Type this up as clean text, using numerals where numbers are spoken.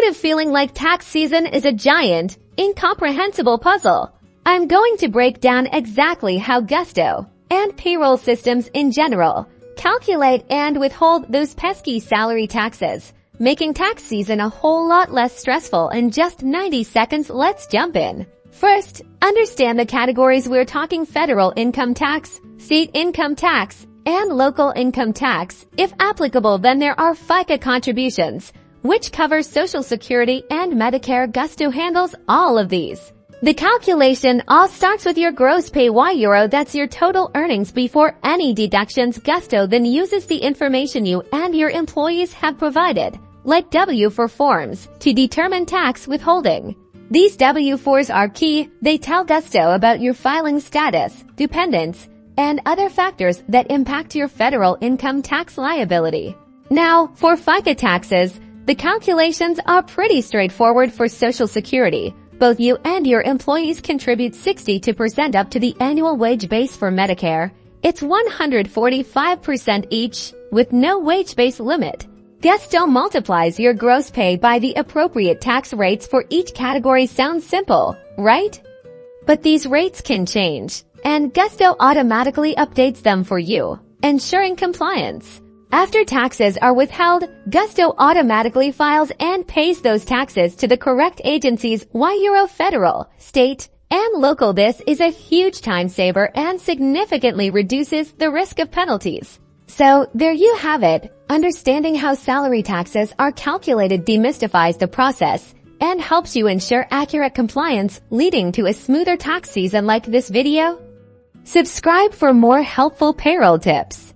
tired of feeling like tax season is a giant, incomprehensible puzzle? I'm going to break down exactly how Gusto and payroll systems in general calculate and withhold those pesky salary taxes, making tax season a whole lot less stressful in just 90 seconds. Let's jump in. First, understand the categories. We're talking federal income tax, state income tax, and local income tax. If applicable, then there are FICA contributions, which covers Social Security and Medicare. Gusto handles all of these. The calculation all starts with your gross pay €. That's your total earnings before any deductions. Gusto then uses the information you and your employees have provided, like W-4 forms, to determine tax withholding. These W-4s are key. They tell Gusto about your filing status, dependents, and other factors that impact your federal income tax liability. Now, for FICA taxes, the calculations are pretty straightforward. For Social Security, both you and your employees contribute 62% up to the annual wage base. For Medicare, it's 145% each, with no wage base limit. Gusto multiplies your gross pay by the appropriate tax rates for each category. Sounds simple, right? But these rates can change, and Gusto automatically updates them for you, ensuring compliance. After taxes are withheld, Gusto automatically files and pays those taxes to the correct agencies. Euro federal, state, and local. This is a huge time saver and significantly reduces the risk of penalties. So, there you have it. Understanding how salary taxes are calculated demystifies the process and helps you ensure accurate compliance, leading to a smoother tax season. Like this video? Subscribe for more helpful payroll tips.